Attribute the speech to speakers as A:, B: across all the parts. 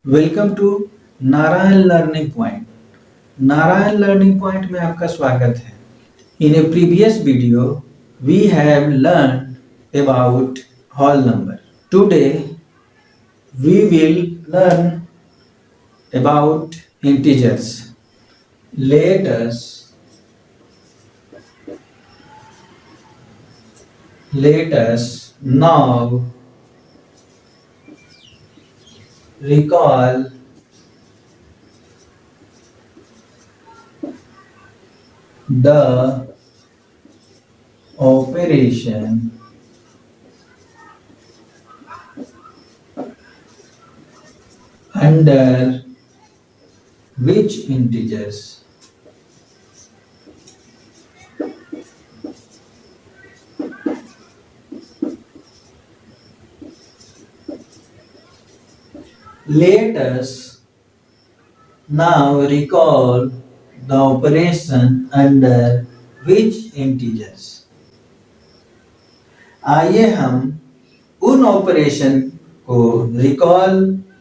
A: Welcome to Narayan learning point. Narayan learning point में आपका स्वागत है। In a previous video we have learn about whole number. Today we will learn about integers. Let us now recall the operation under which integers let us now recall the operation under which integers। आइए हम उन operation को recall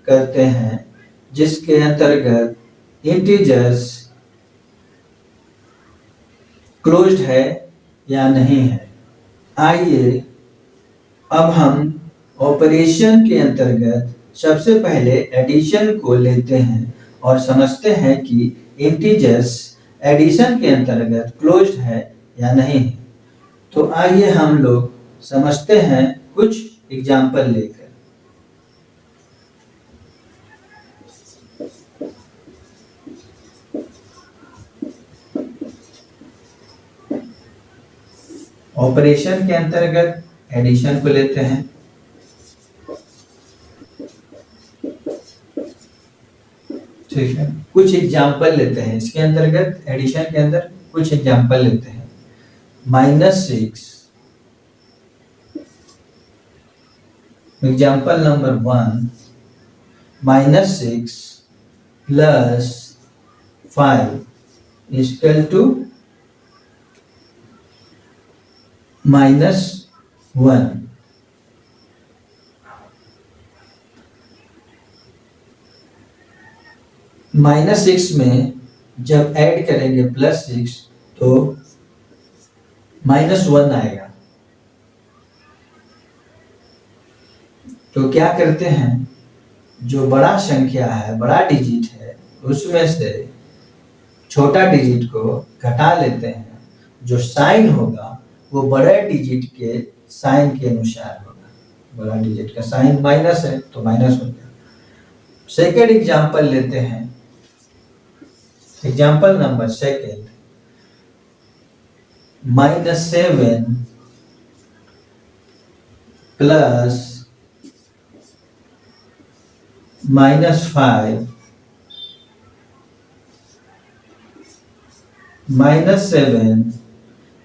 A: करते हैं जिसके अंतर्गत integers closed है या नहीं है। आइए अब हम ऑपरेशन के अंतर्गत सबसे पहले एडिशन को लेते हैं और समझते हैं कि इंटीजर्स एडिशन के अंतर्गत क्लोज्ड है या नहीं है। तो आइए हम लोग समझते हैं कुछ एग्जाम्पल लेकर। ऑपरेशन के अंतर्गत एडिशन को लेते हैं। ठीक है, कुछ एग्जाम्पल लेते हैं इसके अंतर्गत एडिशन के अंदर कुछ एग्जाम्पल लेते हैं। -6 example number 1 -6 plus 5 equal to -1। -6 में जब ऐड करेंगे +6 तो -1 आएगा। तो क्या करते हैं, जो बड़ा संख्या है, बड़ा डिजिट है, उसमें से छोटा डिजिट को घटा लेते हैं। जो साइन होगा वो बड़े डिजिट के साइन के अनुसार होगा। बड़ा डिजिट का साइन माइनस है तो माइनस हो गया। सेकेंड एग्जाम्पल लेते हैं, example number 2 -7 plus -5 -7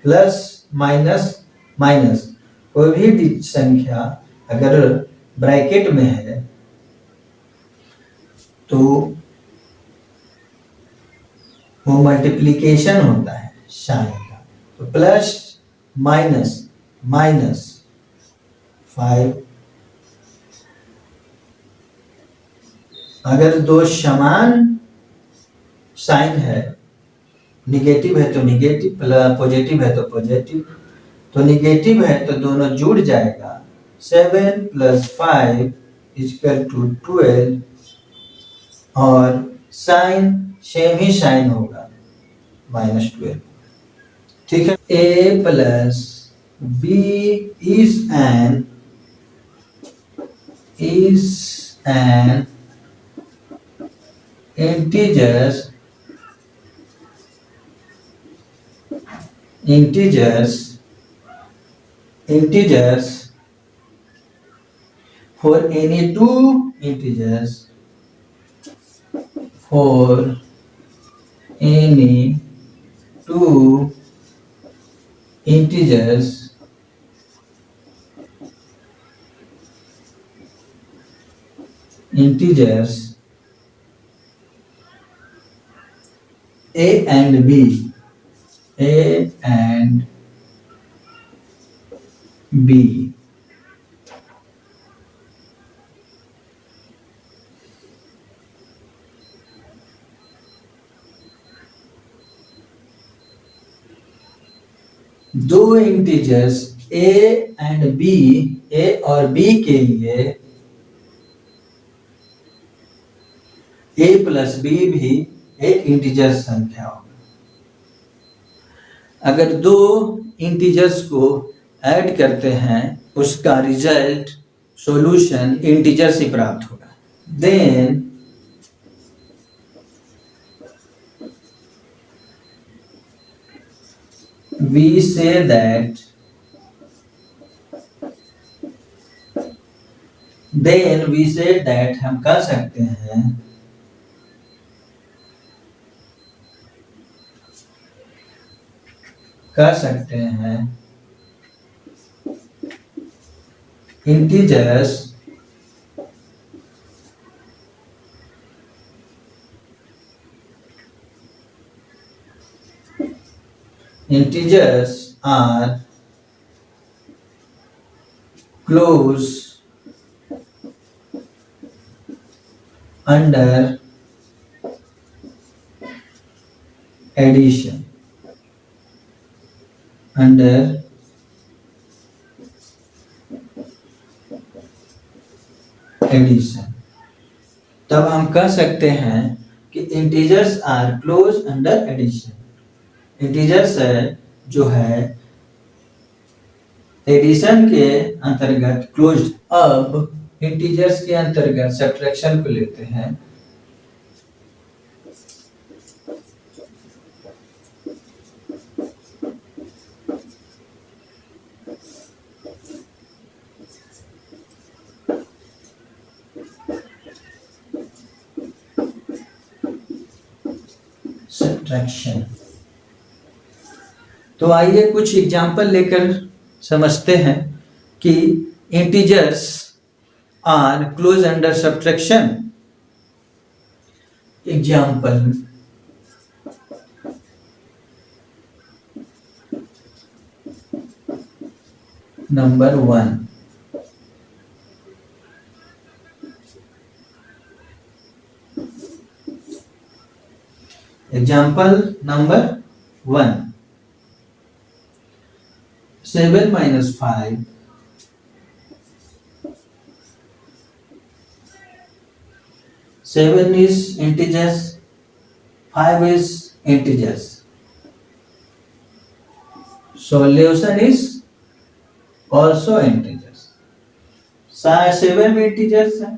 A: plus minus कोई भी संख्या अगर ब्रैकेट में है तो वो मल्टीप्लिकेशन होता है साइन का। तो प्लस माइनस 5। अगर दो समान साइन है, निगेटिव है तो निगेटिव, पॉजिटिव है तो पॉजिटिव, तो निगेटिव है तो दोनों जुड़ जाएगा। 7 + 5 = 12 और साइन सेम ही साइन होगा -12। ठीक है। A + B is an integers for any two integers A and B, दो integers a and b, a और b के लिए a प्लस b भी एक इंटीजर संख्या होगा। अगर दो इंटीजर्स को ऐड करते हैं उसका रिजल्ट सॉल्यूशन इंटीजर से प्राप्त होगा। देन we say that हम कह सकते हैं integers are close under addition तब हम कह सकते हैं कि integers are close under addition. Integers है जो है एडिशन के अंतर्गत क्लोज्ड। अब इंटीजर्स के अंतर्गत सब्ट्रैक्शन को लेते हैं। सब्ट्रैक्शन तो आइए कुछ एग्जाम्पल लेकर समझते हैं कि integers are close under subtraction. Example number 1, example number 1, 7 minus 5 7 is integers, 5 is integers. Solution is also integers. 7 भी integers है,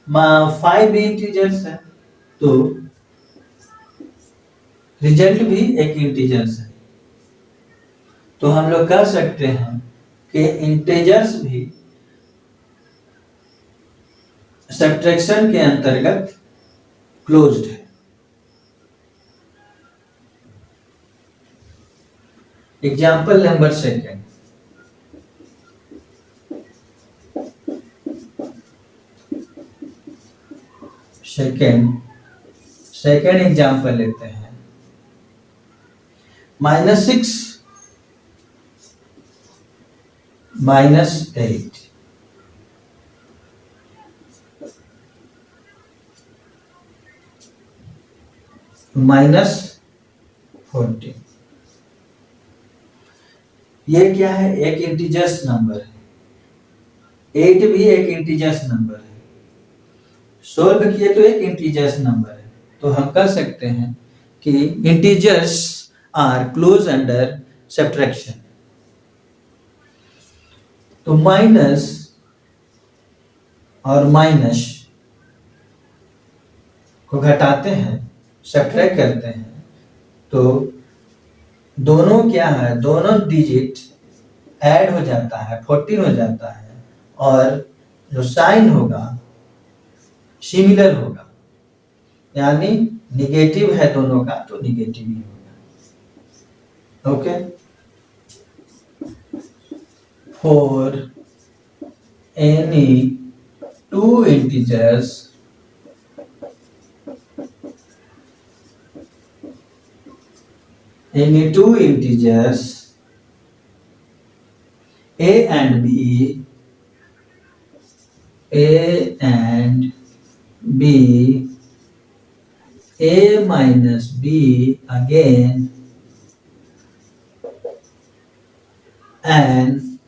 A: 5 भी integers है, तो रिजल्ट भी एक इंटीजर्स है। तो हम लोग कह सकते हैं कि इंटीजर्स भी सब्ट्रैक्शन के अंतर्गत क्लोज्ड है। एग्जाम्पल नंबर 2, सेकेंड एग्जाम्पल लेते हैं। -6 -8 -14। ये क्या है? एक इंटीजर्स नंबर है। 8 भी एक इंटीजर्स नंबर है। सोल्व किए तो एक इंटीजर्स नंबर है। तो हम कह सकते हैं कि integers are close under subtraction. तो माइनस और माइनस को घटाते हैं, सब्ट्रैक्ट करते हैं, तो दोनों क्या है? दोनों डिजिट ऐड हो जाता है, 14 हो जाता है, और जो साइन होगा सिमिलर होगा, यानी निगेटिव है दोनों का तो निगेटिव ही होगा। Okay, for any two integers a and b a minus b again an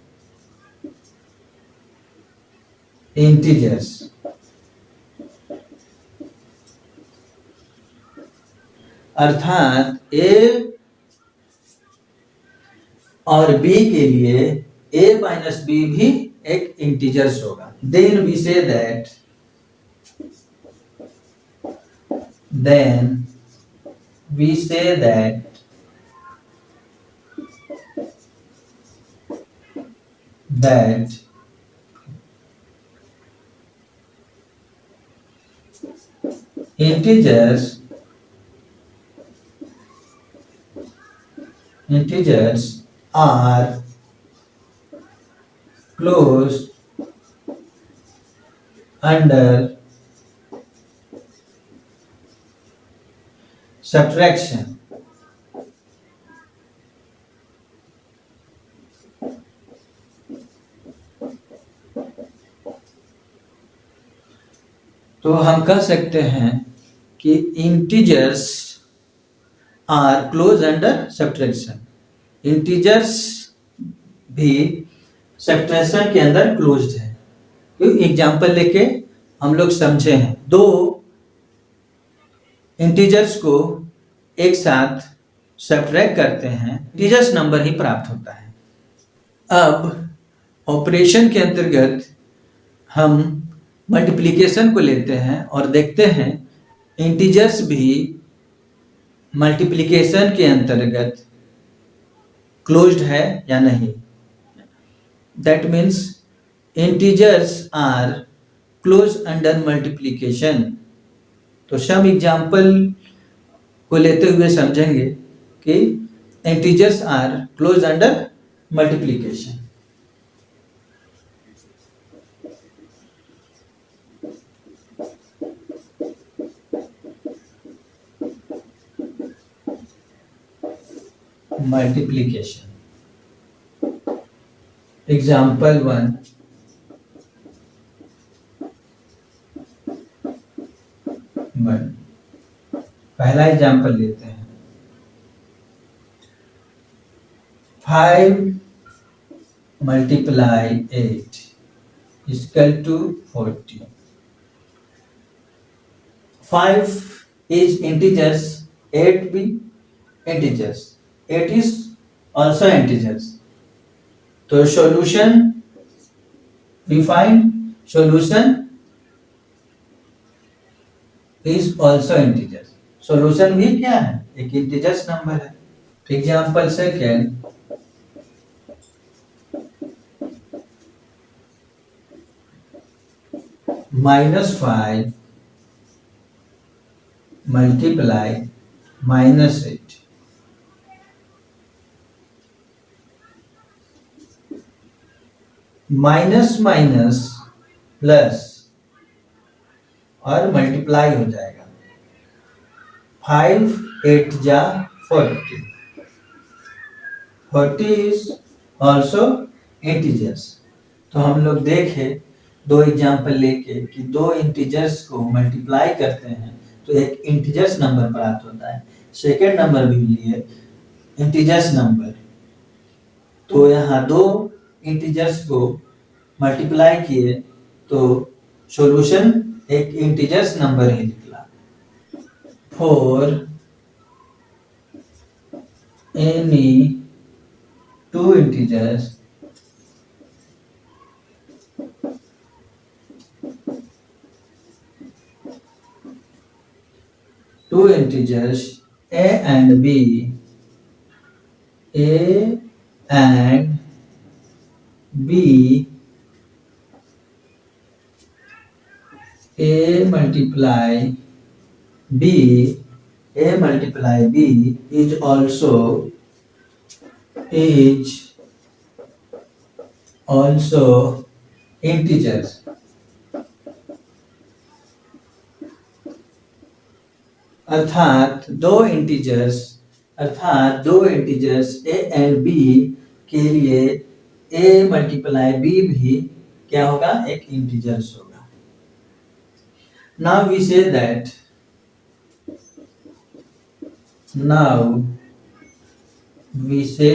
A: integers। अर्थात a और b के लिए a माइनस b भी एक इंटीजर्स होगा। Then we say that that integers are closed under subtraction। तो हम कह सकते हैं कि integers are close under subtraction. Integers भी सब्ट्रैक्शन के अंदर क्लोज्ड है। एग्जाम्पल लेके हम लोग समझे हैं, दो इंटीजर्स को एक साथ सब्ट्रैक्ट करते हैं, इंटीजर्स नंबर ही प्राप्त होता है। अब ऑपरेशन के अंतर्गत हम मल्टीप्लिकेशन को लेते हैं और देखते हैं इंटीजर्स भी मल्टीप्लिकेशन के अंतर्गत क्लोज्ड है या नहीं। That means integers are close under multiplication. तो सम एग्जाम्पल को लेते हुए समझेंगे कि integers are close under multiplication. Multiplication example 1 पहला एग्जाम्पल लेते हैं। 5 multiply 8 is equal to 40। 5 is integers, 8 be integers, 8 is also integers। तो solution we find solution is also integers। solution भी क्या है? एक integers नंबर है। Example second, -5 multiply -8। Minus minus plus और मल्टीप्लाई हो जाएगा। 5 8 जा 40। 40 इज ऑल्सो इंटीजर्स। तो हम लोग देखे दो एग्जाम्पल लेके कि दो इंटीजर्स को मल्टीप्लाई करते हैं तो एक इंटीजर्स नंबर प्राप्त होता है। सेकेंड नंबर भी लिए इंटीजर्स नंबर। तो यहाँ दो इंटीजर्स को मल्टीप्लाई किए तो सॉल्यूशन एक इंटीजर्स नंबर ही निकला। For any two integers a and b, a and b, a multiply b is also integers। अर्थात दो इंटीजर्स a एंड b के लिए a मल्टीप्लाई b भी क्या होगा? एक इंटीजर्स होगा। Now we say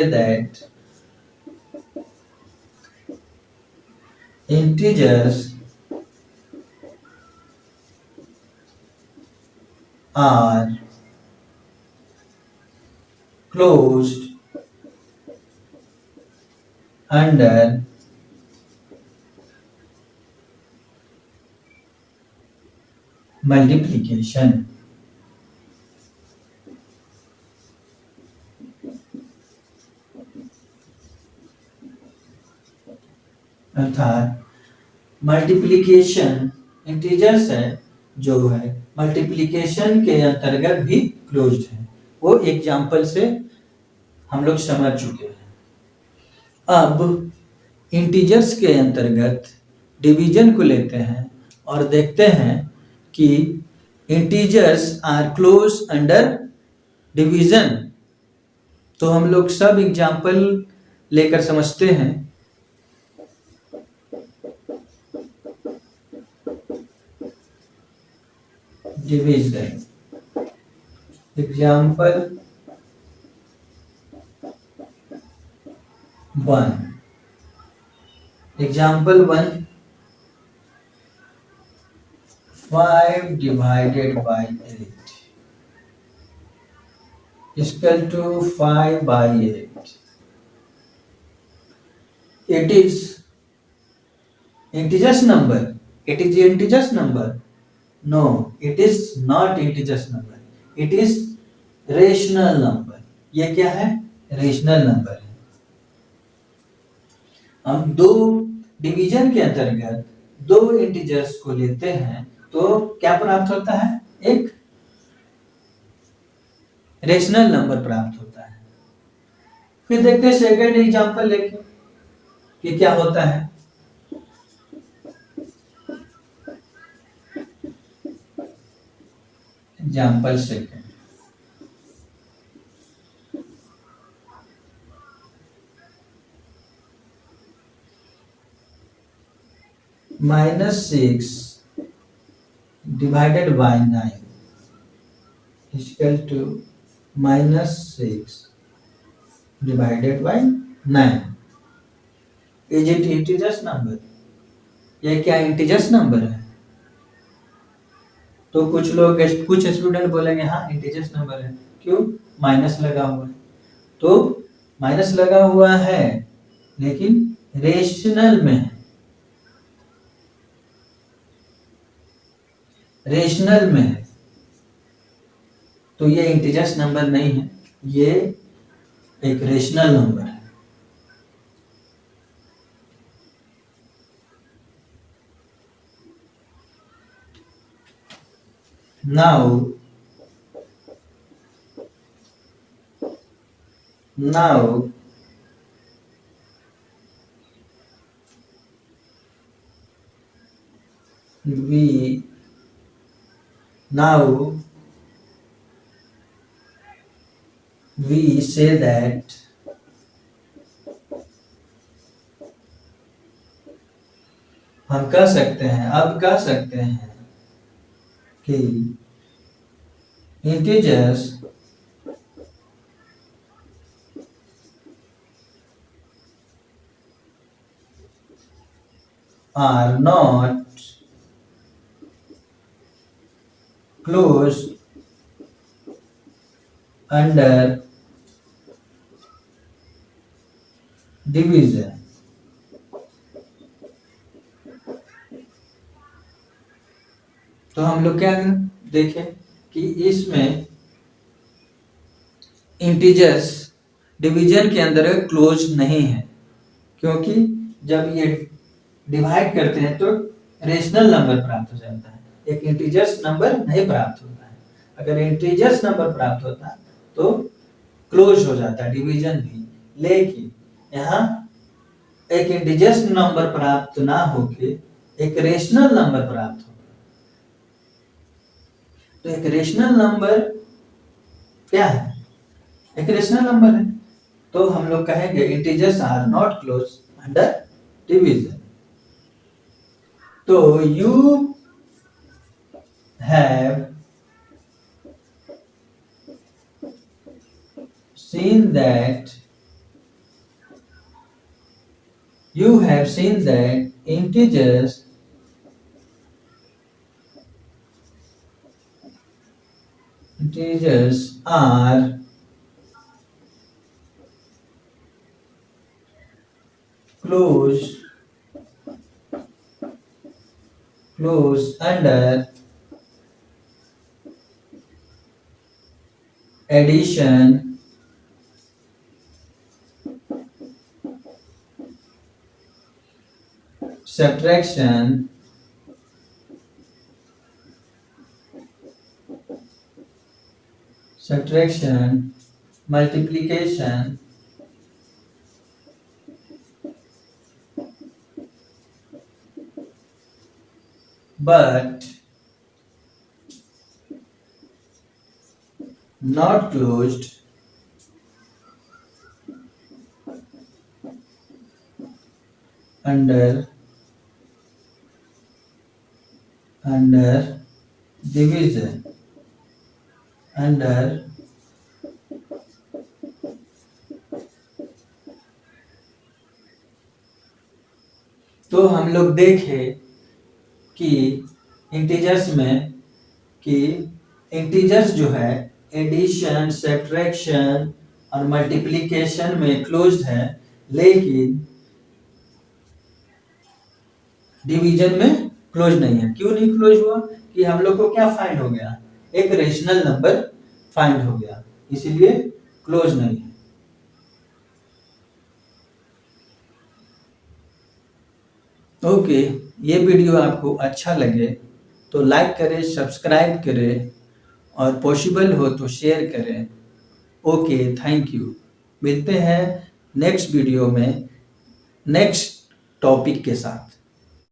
A: that integers are closed under multiplication. अर्थात मल्टीप्लिकेशन इंटीजर्स है जो है मल्टीप्लिकेशन के अंतर्गत भी क्लोज्ड है, वो एग्जाम्पल से हम लोग समझ चुके हैं। अब इंटीजर्स के अंतर्गत डिवीजन को लेते हैं और देखते हैं कि integers are close under division. तो हम लोग सब एग्जाम्पल लेकर समझते हैं। Division example 1। Example 1 5 divided by 8 is equal to 5 by 8. It is integers number. It is integers number. No, it is not integers number. It is rational number. ये क्या है? रेशनल नंबर है। हम दो डिवीजन के अंतर्गत दो इंटीजर्स को लेते हैं तो क्या प्राप्त होता है? एक रेशनल नंबर प्राप्त होता है। फिर देखते हैं सेकंड एग्जांपल लेके कि क्या होता है। Example second -6 divided by 9 is equal to -6 divided by 9. Is it integers number? ये क्या इंटीजर्स नंबर है? तो कुछ स्टूडेंट बोलेंगे हाँ इंटीजर्स नंबर है। क्यों? माइनस लगा हुआ है। तो माइनस लगा हुआ है लेकिन रेशनल में है, रेशनल में है, तो ये इंटीजर्स नंबर नहीं है, ये एक रेशनल नंबर है। Now we say that हम कह सकते हैं, अब कह सकते हैं कि integers are not closed under division. तो हम लोग क्या देखें कि इसमें इंटीजर्स डिवीजन के अंदर क्लोज नहीं है, क्योंकि जब ये डिवाइड करते हैं तो रेशनल नंबर प्राप्त हो जाता है, एक इंटीजर्स नंबर नहीं प्राप्त होता है। अगर इंटीजर्स नंबर प्राप्त होता तो क्लोज हो जाता डिवीजन भी, लेकिन यहाँ एक इंटीजर्स नंबर प्राप्त ना होके एक रेशनल नंबर प्राप्त हो। तो एक रेशनल नंबर क्या है? एक रेशनल नंबर है। तो हम लोग कहेंगे integers are not close under division. तो you have seen that integers are closed under addition, subtraction, multiplication, but not closed under division, under तो हम लोग देखे कि इंटीजर्स जो है एडिशन, सब्ट्रैक्शन और मल्टीप्लिकेशन में क्लोज्ड है, लेकिन डिवीजन में क्लोज नहीं है। क्यों नहीं क्लोज हुआ? कि हम लोग को क्या फाइंड हो गया? एक रेशनल नंबर फाइंड हो गया, इसीलिए क्लोज नहीं है। ओके, ये वीडियो आपको अच्छा लगे तो लाइक करें, सब्सक्राइब करें और पॉसिबल हो तो शेयर करें। Okay, thank you. मिलते हैं नेक्स्ट वीडियो में नेक्स्ट टॉपिक के साथ।